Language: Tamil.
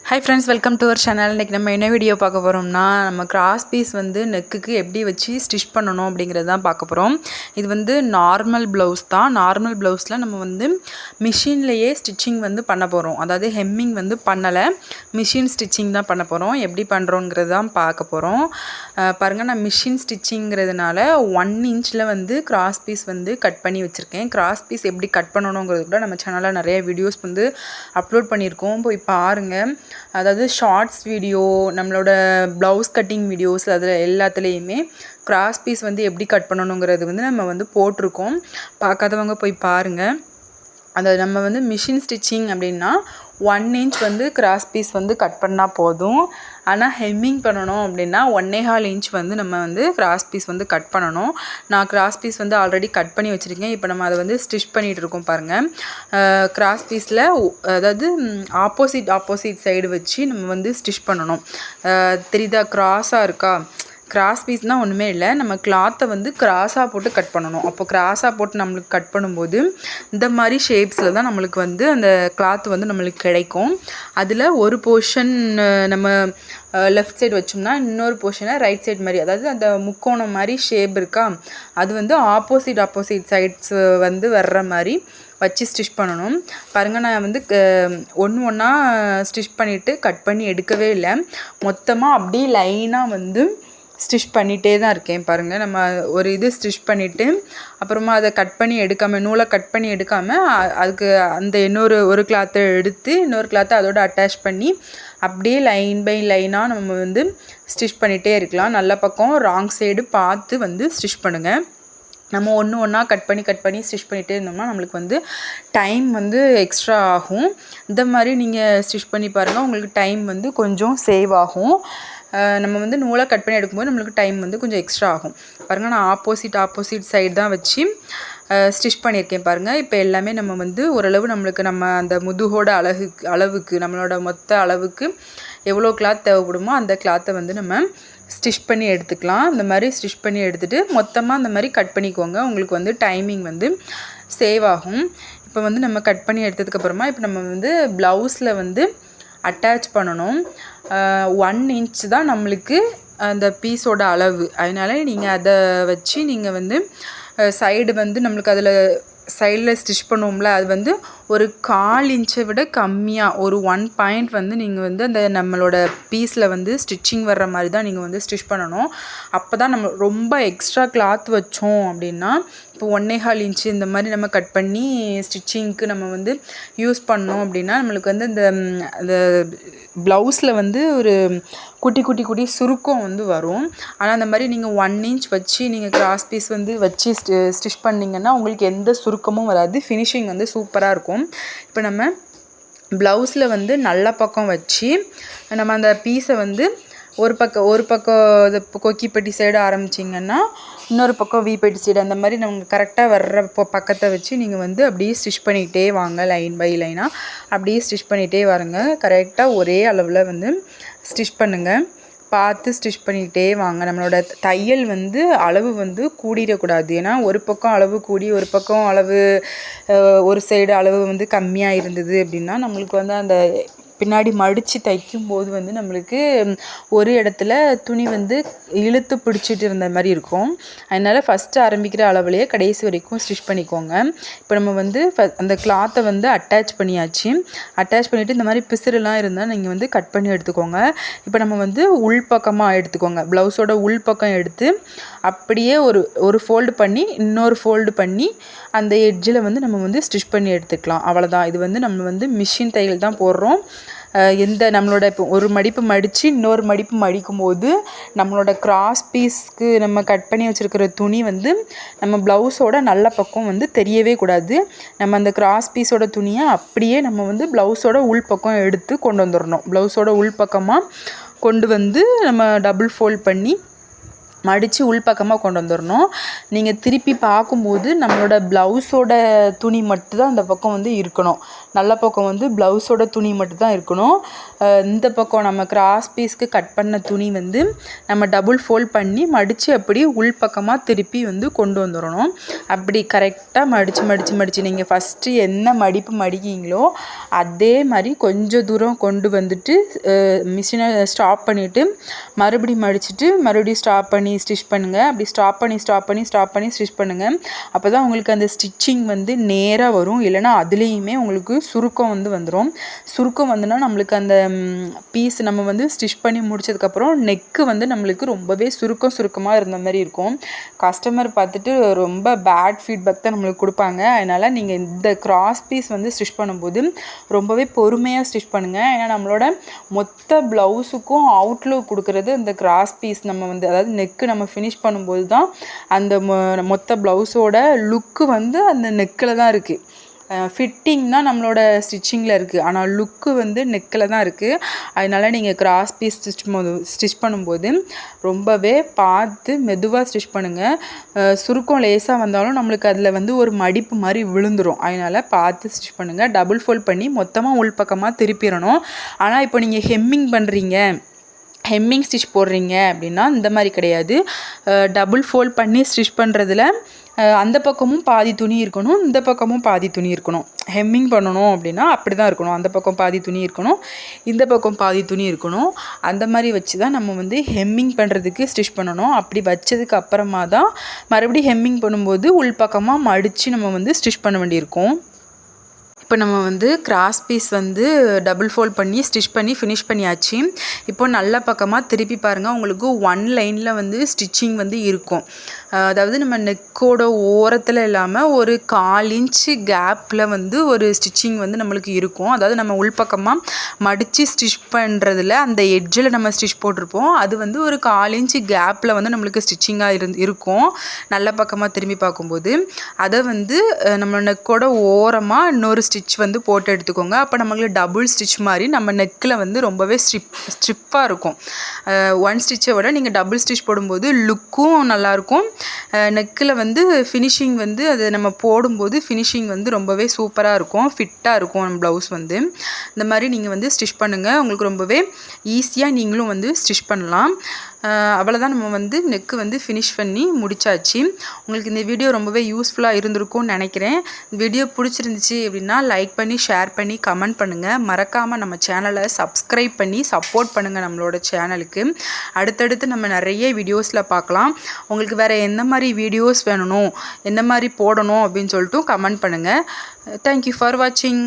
Hi friends, welcome to our channel. இன்றைக்கி நம்ம என்ன வீடியோ பார்க்க போகிறோம்னா, நம்ம கிராஸ் பீஸ் வந்து நெக்குக்கு எப்படி வச்சு ஸ்டிச் பண்ணணும் அப்படிங்கிறது தான் பார்க்க போகிறோம். இது வந்து நார்மல் ப்ளவுஸ் தான். நார்மல் ப்ளவுஸில் நம்ம வந்து மிஷின்லேயே ஸ்டிச்சிங் வந்து பண்ண போகிறோம். அதாவது ஹெம்மிங் வந்து பண்ணலை, மிஷின் ஸ்டிச்சிங் தான் பண்ண போகிறோம். எப்படி பண்ணுறோங்கிறது தான் பார்க்க போகிறோம். பாருங்கள், நான் மிஷின் ஸ்டிச்சிங்கிறதுனால 1 இன்ச்சில் வந்து கிராஸ் பீஸ் வந்து கட் பண்ணி வச்சுருக்கேன். கிராஸ் பீஸ் எப்படி கட் பண்ணணுங்கிறது கூட நம்ம சேனலில் நிறைய வீடியோஸ் வந்து அப்லோட் பண்ணியிருக்கோம், போய் பாருங்கள். அதாவது ஷார்ட்ஸ் வீடியோ, நம்மளோட ப்ளவுஸ் கட்டிங் வீடியோஸ், அதில் எல்லாத்துலேயுமே கிராஸ் பீஸ் வந்து எப்படி கட் பண்ணணுங்கிறது வந்து நம்ம வந்து போட்டிருக்கோம். பார்க்காதவங்க போய் பாருங்கள். அதை நம்ம வந்து மிஷின் ஸ்டிச்சிங் அப்படின்னா 1 இன்ச் வந்து கிராஸ் பீஸ் வந்து கட் பண்ணால் போதும். ஆனால் ஹெம்மிங் பண்ணணும் அப்படின்னா 1.25 இன்ச் வந்து நம்ம வந்து கிராஸ் பீஸ் வந்து கட் பண்ணணும். நான் கிராஸ் பீஸ் வந்து ஆல்ரெடி கட் பண்ணி வச்சுருக்கேன். இப்போ நம்ம அதை வந்து ஸ்டிச் பண்ணிகிட்டு இருக்கோம் பாருங்கள். கிராஸ் பீஸில் அதாவது ஆப்போசிட் சைடு வச்சு நம்ம வந்து ஸ்டிச் பண்ணணும். தெரியுதா, கிராஸாக இருக்கா? கிராஸ் பீஸ்னால் ஒன்றுமே இல்லை, நம்ம கிளாத்தை வந்து கிராஸாக போட்டு கட் பண்ணணும். அப்போ கிராஸாக போட்டு நம்மளுக்கு கட் பண்ணும்போது இந்த மாதிரி ஷேப்ஸில் தான் நம்மளுக்கு வந்து அந்த கிளாத் வந்து நம்மளுக்கு கிடைக்கும். அதில் ஒரு போர்ஷன் நம்ம லெஃப்ட் சைடு வச்சோம்னா இன்னொரு போர்ஷனை ரைட் சைடு மாதிரி, அதாவது அந்த முக்கோணம் மாதிரி ஷேப் இருக்கா, அது வந்து ஆப்போசிட் சைட்ஸ் வந்து வர்ற மாதிரி வச்சு ஸ்டிச் பண்ணணும். பாருங்கள், நான் வந்து ஒன்றா ஸ்டிச் பண்ணிவிட்டு கட் பண்ணி எடுக்கவே இல்லை, மொத்தமாக அப்படியே லைனாக வந்து ஸ்டிச் பண்ணிகிட்டே தான் இருக்கேன். பாருங்கள், நம்ம ஒரு இது ஸ்டிச் பண்ணிவிட்டு அப்புறமா அதை கட் பண்ணி எடுக்காமல், நூலை கட் பண்ணி எடுக்காமல், அதுக்கு அந்த ஒரு கிளாத்தை எடுத்து இன்னொரு கிளாத்தை அதோடு அட்டாச் பண்ணி அப்படியே லைன் பை லைனாக நம்ம வந்து ஸ்டிச் பண்ணிகிட்டே இருக்கலாம். நல்ல பக்கம் ராங் சைடு பார்த்து வந்து ஸ்டிச் பண்ணுங்கள். நம்ம ஒன்றா கட் பண்ணி ஸ்டிச் பண்ணிகிட்டே இருந்தோம்னா நம்மளுக்கு வந்து டைம் வந்து எக்ஸ்ட்ரா ஆகும். இந்த மாதிரி நீங்கள் ஸ்டிச் பண்ணி பாருங்கள், உங்களுக்கு டைம் வந்து கொஞ்சம் சேவ் ஆகும். நம்ம வந்து நூலை கட் பண்ணி எடுக்கும்போது நம்மளுக்கு டைம் வந்து கொஞ்சம் எக்ஸ்ட்ரா ஆகும். பாருங்கள், நான் ஆப்போசிட் சைடு தான் வச்சு ஸ்டிச் பண்ணியிருக்கேன் பாருங்கள். இப்போ எல்லாமே நம்ம வந்து ஓரளவு நம்ம அந்த முதுகோட அளவுக்கு நம்மளோட மொத்த அளவுக்கு எவ்வளோ கிளாத் தேவைப்படுமோ அந்த கிளாத்தை வந்து நம்ம ஸ்டிச் பண்ணி எடுத்துக்கலாம். இந்த மாதிரி ஸ்டிச் பண்ணி எடுத்துகிட்டு மொத்தமாக இந்த மாதிரி கட் பண்ணிக்கோங்க. உங்களுக்கு வந்து டைமிங் வந்து சேவ் ஆகும். இப்போ வந்து நம்ம கட் பண்ணி எடுத்ததுக்கப்புறமா இப்போ நம்ம வந்து ப்ளவுஸில் வந்து அட்டாச் பண்ணணும். 1 இன்ச் தான் நம்மளுக்கு அந்த பீஸோட அளவு. அதனால் நீங்கள் அதை வச்சு நீங்கள் வந்து சைடு வந்து நம்மளுக்கு அதில் சைடில் ஸ்டிச் பண்ணுவோம்ல, அது வந்து ஒரு 1/4 இன்ச்சை விட கம்மியாக ஒரு 1 பாயிண்ட் வந்து நீங்கள் வந்து அந்த நம்மளோட பீஸில் வந்து ஸ்டிச்சிங் வர்ற மாதிரி தான் நீங்கள் வந்து ஸ்டிச் பண்ணணும். அப்போ தான் நம்ம ரொம்ப எக்ஸ்ட்ரா கிளாத் வச்சோம் அப்படின்னா, இப்போ 1.25 இன்ச்சு இந்த மாதிரி நம்ம கட் பண்ணி ஸ்டிச்சிங்க்கு நம்ம வந்து யூஸ் பண்ணோம் அப்படின்னா நம்மளுக்கு வந்து அந்த ப்ளவுஸில் வந்து ஒரு குட்டி சுருக்கம் வந்து வரும். ஆனால் அந்த மாதிரி நீங்கள் 1 இன்ச் வச்சு நீங்கள் கிராஸ் பீஸ் வந்து வச்சு ஸ்டிச் பண்ணிங்கன்னா உங்களுக்கு எந்த சுருக்கமும் வராது. ஃபினிஷிங் வந்து சூப்பராக இருக்கும். இப்போ நம்ம ப்ளவுஸில் வந்து நல்ல பக்கம் வச்சு நம்ம அந்த பீஸை வந்து ஒரு பக்கம் இது கொக்கிப்பட்டி சைடு ஆரம்பிச்சிங்கன்னா இன்னொரு பக்கம் வீப்பட்டி சைடு, அந்த மாதிரி நம்ம கரெக்டாக வர்ற பக்கத்தை வச்சு நீங்கள் வந்து அப்படியே ஸ்டிச் பண்ணிகிட்டே வாங்க. லைன் பை லைனாக அப்படியே ஸ்டிச் பண்ணிகிட்டே வாருங்க. கரெக்டாக ஒரே அளவில் வந்து ஸ்டிச் பண்ணுங்கள். பார்த்து ஸ்டிச் பண்ணிகிட்டே வாங்க. நம்மளோட தையல் வந்து அளவு வந்து கூடிடக்கூடாது. ஏன்னா ஒரு பக்கம் அளவு கூடி ஒரு பக்கம் அளவு ஒரு சைடு அளவு வந்து கம்மியாக இருந்தது அப்படின்னா நம்மளுக்கு வந்து அந்த பின்னாடி மடித்து தைக்கும்போது வந்து நம்மளுக்கு ஒரு இடத்துல துணி வந்து இழுத்து பிடிச்சிட்டு இருந்த மாதிரி இருக்கும். அதனால் ஃபஸ்ட்டு ஆரம்பிக்கிற அளவுலேயே கடைசி வரைக்கும் ஸ்டிச் பண்ணிக்கோங்க. இப்போ நம்ம வந்து அந்த கிளாத்தை வந்து அட்டாச் பண்ணியாச்சு. அட்டாச் பண்ணிவிட்டு இந்த மாதிரி பிசுறுலாம் இருந்தால் நீங்கள் வந்து கட் பண்ணி எடுத்துக்கோங்க. இப்போ நம்ம வந்து உள்பக்கமாக எடுத்துக்கோங்க. ப்ளவுஸோட உள்பக்கம் எடுத்து அப்படியே ஒரு ஃபோல்டு பண்ணி இன்னொரு ஃபோல்டு பண்ணி அந்த எட்ஜில் வந்து நம்ம வந்து ஸ்டிச் பண்ணி எடுத்துக்கலாம். அவ்வளோதான். இது வந்து நம்ம வந்து மிஷின் தையல் தான் போடுறோம். நம்மளோட இப்போ ஒரு மடிப்பு மடித்து இன்னொரு மடிப்பு மடிக்கும் போது நம்மளோட கிராஸ் பீஸ்க்கு நம்ம கட் பண்ணி வச்சுருக்கிற துணி வந்து நம்ம ப்ளவுஸோட நல்ல பக்கம் வந்து தெரியவே கூடாது. நம்ம அந்த கிராஸ் பீஸோட துணியை அப்படியே நம்ம வந்து ப்ளவுஸோட உள்பக்கம் எடுத்து கொண்டு வந்துடணும். ப்ளவுஸோட உள்பக்கமாக கொண்டு வந்து நம்ம டபுள் ஃபோல்ட் பண்ணி மடித்து உள்பக்கமாக கொண்டு வந்துடணும். நீங்கள் திருப்பி பார்க்கும்போது நம்மளோட ப்ளவுஸோட துணி மட்டும்தான் அந்த பக்கம் வந்து இருக்கணும். நல்ல பக்கம் வந்து ப்ளவுஸோட துணி மட்டும்தான் இருக்கணும். இந்த பக்கம் நம்ம கிராஸ் பீஸ்க்கு கட் பண்ண துணி வந்து நம்ம டபுள் ஃபோல்ட் பண்ணி மடித்து அப்படி உள்பக்கமாக திருப்பி வந்து கொண்டு வந்துடணும். அப்படி கரெக்டாக மடித்து நீங்கள் ஃபஸ்ட்டு என்ன மடிப்பு மடிக்கீங்களோ அதே மாதிரி கொஞ்சம் தூரம் கொண்டு வந்துட்டு மிஷினை ஸ்டாப் பண்ணிவிட்டு மறுபடியும் மடிச்சுட்டு மறுபடியும் ஸ்டாப் பண்ணி ஸ்டிச் பண்ணுங்கள். அப்படி ஸ்டாப் பண்ணி ஸ்டிச் பண்ணுங்கள். அப்போ தான் உங்களுக்கு அந்த ஸ்டிச்சிங் வந்து நேராக வரும். இல்லைனா அதுலேயுமே உங்களுக்கு சுருக்கம் வந்து வந்துடும். சுருக்கம் வந்துன்னா நம்மளுக்கு அந்த பீஸ் நம்ம வந்து ஸ்டிச் பண்ணி முடிச்சதுக்கப்புறம் நெக்கு வந்து நம்மளுக்கு ரொம்பவே சுருக்கமாக இருந்த மாதிரி இருக்கும். கஸ்டமர் பார்த்துட்டு ரொம்ப பேட் ஃபீட்பேக் தான் நம்மளுக்கு கொடுப்பாங்க. அதனால் நீங்கள் இந்த கிராஸ் பீஸ் வந்து ஸ்டிச் பண்ணும்போது ரொம்பவே பொறுமையாக ஸ்டிச் பண்ணுங்கள். ஏன்னா நம்மளோட மொத்த ப்ளவுஸுக்கும் அவுட்லுக் கொடுக்குறது இந்த கிராஸ் பீஸ். நம்ம வந்து அதாவது நெக்கு நம்ம ஃபினிஷ் பண்ணும்போது தான் அந்த மொத்த ப்ளவுஸோட லுக்கு வந்து அந்த நெக்கில் தான் இருக்குது. ஃபிட்டிங் தான் நம்மளோட ஸ்டிச்சிங்கில் இருக்குது, ஆனால் லுக்கு வந்து நெக்கில் தான் இருக்குது. அதனால் நீங்கள் கிராஸ் பீஸ் ஸ்டிச் பண்ணும்போது ரொம்பவே பார்த்து மெதுவாக ஸ்டிச் பண்ணுங்கள். சுருக்கம் லேசாக வந்தாலும் நம்மளுக்கு அதில் வந்து ஒரு மடிப்பு மாதிரி விழுந்துடும். அதனால் பார்த்து ஸ்டிச் பண்ணுங்கள். டபுள் ஃபோல்ட் பண்ணி மொத்தமாக உள்பக்கமாக திருப்பிடணும். ஆனால் இப்போ நீங்கள் ஹெம்மிங் ஸ்டிச் போடுறீங்க அப்படின்னா இந்த மாதிரி கிடையாது. டபுள் ஃபோல்ட் பண்ணி ஸ்டிச் பண்ணுறதுல அந்த பக்கமும் பாதி துணி இருக்கணும், இந்த பக்கமும் பாதி துணி இருக்கணும். ஹெம்மிங் பண்ணணும் அப்படின்னா அப்படி தான் இருக்கணும். அந்த பக்கம் பாதி துணி இருக்கணும், இந்த பக்கம் பாதி துணி இருக்கணும். அந்த மாதிரி வச்சு தான் நம்ம வந்து ஹெம்மிங் பண்ணுறதுக்கு ஸ்டிச் பண்ணணும். அப்படி வச்சதுக்கு அப்புறமா தான் மறுபடியும் ஹெம்மிங் பண்ணும்போது உள்பக்கமாக மடித்து நம்ம வந்து ஸ்டிச் பண்ண வேண்டியிருக்கும். இப்போ நம்ம வந்து கிராஸ் பீஸ் வந்து டபுள் ஃபோல்ட் பண்ணி ஸ்டிச் பண்ணி ஃபினிஷ் பண்ணியாச்சு. இப்போ நல்ல பக்கமாக திருப்பி பாருங்கள். உங்களுக்கு ஒன் லைனில் வந்து ஸ்டிச்சிங் வந்து இருக்கும். அதாவது நம்ம நெக்கோட ஓரத்தில் இல்லாமல் ஒரு 1/4 இன்ச்சு கேப்பில் வந்து ஒரு ஸ்டிச்சிங் வந்து நம்மளுக்கு இருக்கும். அதாவது நம்ம உள்பக்கமாக மடித்து ஸ்டிச் பண்ணுறதுல அந்த எட்ஜில் நம்ம ஸ்டிச் போட்டிருப்போம். அது வந்து ஒரு 1/4 இன்ச்சு கேப்பில் வந்து நம்மளுக்கு ஸ்டிச்சிங்காக இருக்கும். நல்ல பக்கமாக திரும்பி பார்க்கும்போது அதை வந்து நம்ம நெக்கோட ஓரமாக இன்னொரு ஸ்டிச் வந்து போட்டு எடுத்துக்கோங்க. அப்போ நம்மளுக்கு டபுள் ஸ்டிச் மாதிரி நம்ம நெக்கில் வந்து ரொம்பவே ஸ்ட்ரிப்பாக இருக்கும். ஒன் ஸ்டிச்சை விட நீங்கள் டபுள் ஸ்டிச் போடும்போது லுக்கும் நல்லாயிருக்கும். நெக்கில் வந்து ஃபினிஷிங் வந்து அது நம்ம போடும்போது ஃபினிஷிங் வந்து ரொம்பவே சூப்பராக இருக்கும், ஃபிட்டாக இருக்கும் நம்ம ப்ளவுஸ் வந்து. இந்த மாதிரி நீங்கள் வந்து ஸ்டிச் பண்ணுங்கள். உங்களுக்கு ரொம்பவே ஈஸியாக நீங்களும் வந்து ஸ்டிச் பண்ணலாம். அவ்வளோதான். நம்ம வந்து நெக்கு வந்து ஃபினிஷ் பண்ணி முடிச்சாச்சு. உங்களுக்கு இந்த வீடியோ ரொம்பவே யூஸ்ஃபுல்லாக இருந்திருக்கும்னு நினைக்கிறேன். வீடியோ பிடிச்சிருந்துச்சு அப்படின்னா லைக் பண்ணி ஷேர் பண்ணி கமெண்ட் பண்ணுங்கள். மறக்காமல் நம்ம சேனலை சப்ஸ்கிரைப் பண்ணி சப்போர்ட் பண்ணுங்கள் நம்மளோட சேனலுக்கு. அடுத்தடுத்து நம்ம நிறைய வீடியோஸில் பார்க்கலாம். உங்களுக்கு வேறு எந்த மாதிரி வீடியோஸ் வேணும், எந்த மாதிரி போடணும் அப்படின்னு சொல்லிட்டு கமெண்ட் பண்ணுங்கள். தேங்க்யூ ஃபார் வாட்சிங்.